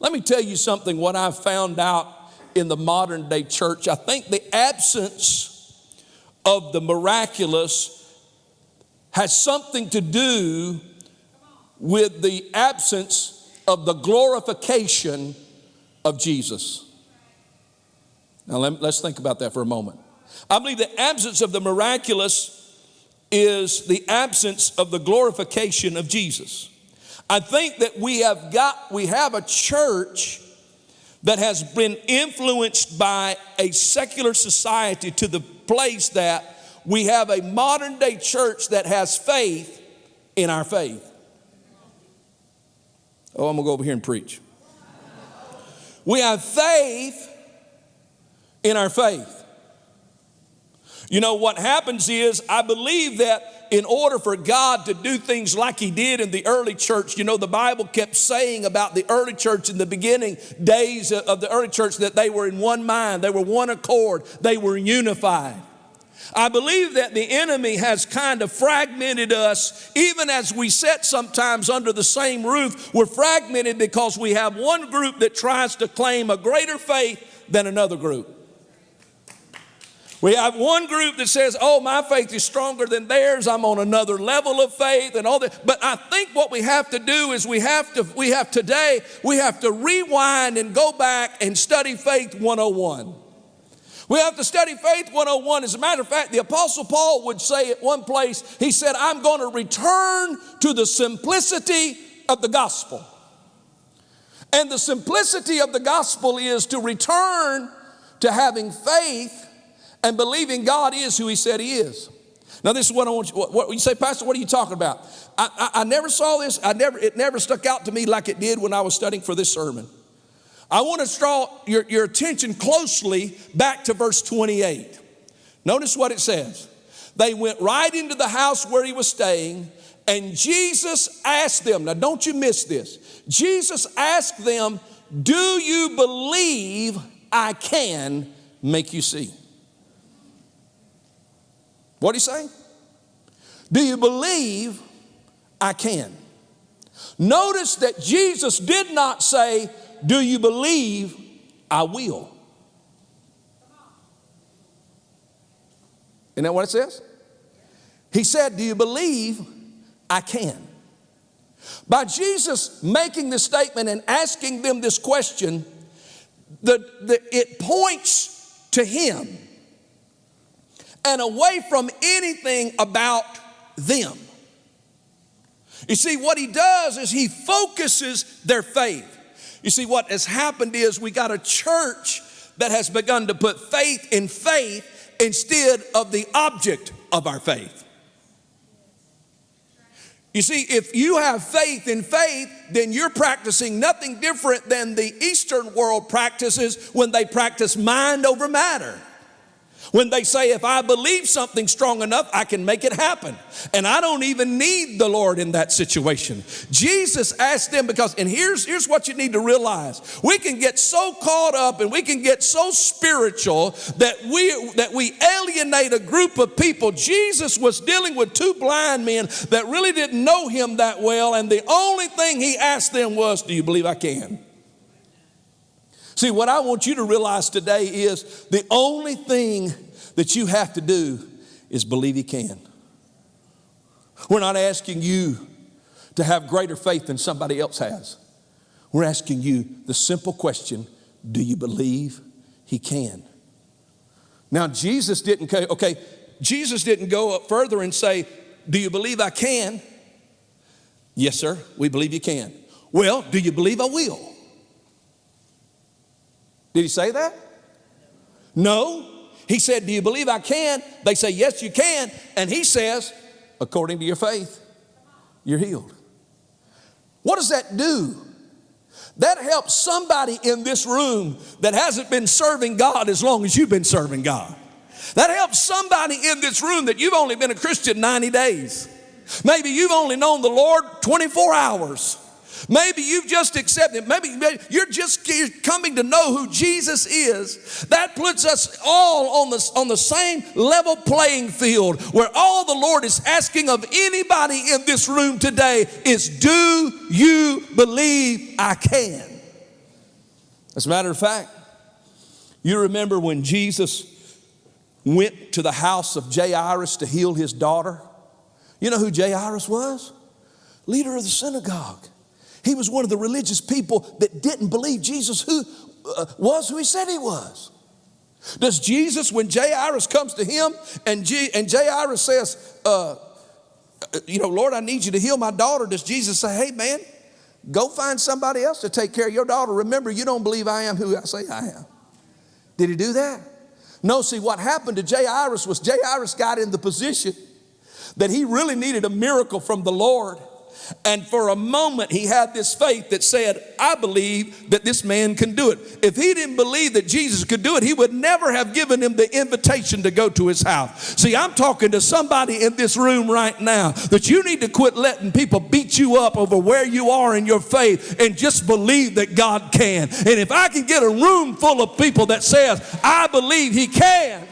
Let me tell you something, what I've found out in the modern day church. I think the absence of the miraculous has something to do with the absence of the glorification of Jesus. Now let's think about that for a moment. I believe the absence of the miraculous is the absence of the glorification of Jesus. I think that we have a church that has been influenced by a secular society to the place that we have a modern day church that has faith in our faith. Oh, I'm gonna go over here and preach. We have faith in our faith. You know, what happens is, I believe that in order for God to do things like he did in the early church, you know, the Bible kept saying about the early church in the beginning days of the early church that they were in one mind, they were one accord, they were unified. I believe that the enemy has kind of fragmented us, even as we sit sometimes under the same roof. We're fragmented because we have one group that tries to claim a greater faith than another group. We have one group that says, oh, my faith is stronger than theirs. I'm on another level of faith and all that. But I think what we have to do is we have to rewind and go back and study Faith 101. We have to study Faith 101. As a matter of fact, the Apostle Paul would say at one place, he said, I'm going to return to the simplicity of the gospel. And the simplicity of the gospel is to return to having faith and believing God is who he said he is. Now this is what I want you, what you say, Pastor, what are you talking about? I never saw this. It never stuck out to me like it did when I was studying for this sermon. I want to draw your attention closely back to verse 28. Notice what it says. They went right into the house where he was staying, and Jesus asked them, now don't you miss this. Jesus asked them, do you believe I can make you see? What did he say? Do you believe I can? Notice that Jesus did not say, do you believe I will? Isn't that what it says? He said, do you believe I can? By Jesus making this statement and asking them this question, it points to him and away from anything about them. You see, what he does is he focuses their faith. You see, what has happened is we got a church that has begun to put faith in faith instead of the object of our faith. You see, if you have faith in faith, then you're practicing nothing different than the Eastern world practices when they practice mind over matter. When they say, if I believe something strong enough, I can make it happen. And I don't even need the Lord in that situation. Jesus asked them and here's what you need to realize. We can get so caught up and we can get so spiritual that we alienate a group of people. Jesus was dealing with two blind men that really didn't know him that well. And the only thing he asked them was, do you believe I can? See, what I want you to realize today is the only thing that you have to do is believe he can. We're not asking you to have greater faith than somebody else has. We're asking you the simple question, do you believe he can? Now, Jesus didn't go up further and say, do you believe I can? Yes, sir, we believe you can. Well, do you believe I will? Did he say that? No. He said, do you believe I can? They say, yes, you can. And he says, according to your faith, you're healed. What does that do? That helps somebody in this room that hasn't been serving God as long as you've been serving God. That helps somebody in this room that you've only been a Christian 90 days. Maybe you've only known the Lord 24 hours. Maybe you've just accepted, maybe you're just coming to know who Jesus is. That puts us all on the same level playing field, where all the Lord is asking of anybody in this room today is, do you believe I can? As a matter of fact, you remember when Jesus went to the house of Jairus to heal his daughter? You know who Jairus was? Leader of the synagogue. He was one of the religious people that didn't believe Jesus was who he said he was. Does Jesus, when Jairus comes to him and Jairus says, Lord, I need you to heal my daughter, does Jesus say, hey man, go find somebody else to take care of your daughter. Remember, you don't believe I am who I say I am. Did he do that? No, see, what happened to Jairus was Jairus got in the position that he really needed a miracle from the Lord. And for a moment, he had this faith that said, I believe that this man can do it. If he didn't believe that Jesus could do it, he would never have given him the invitation to go to his house. See, I'm talking to somebody in this room right now that you need to quit letting people beat you up over where you are in your faith and just believe that God can. And if I can get a room full of people that says, I believe he can,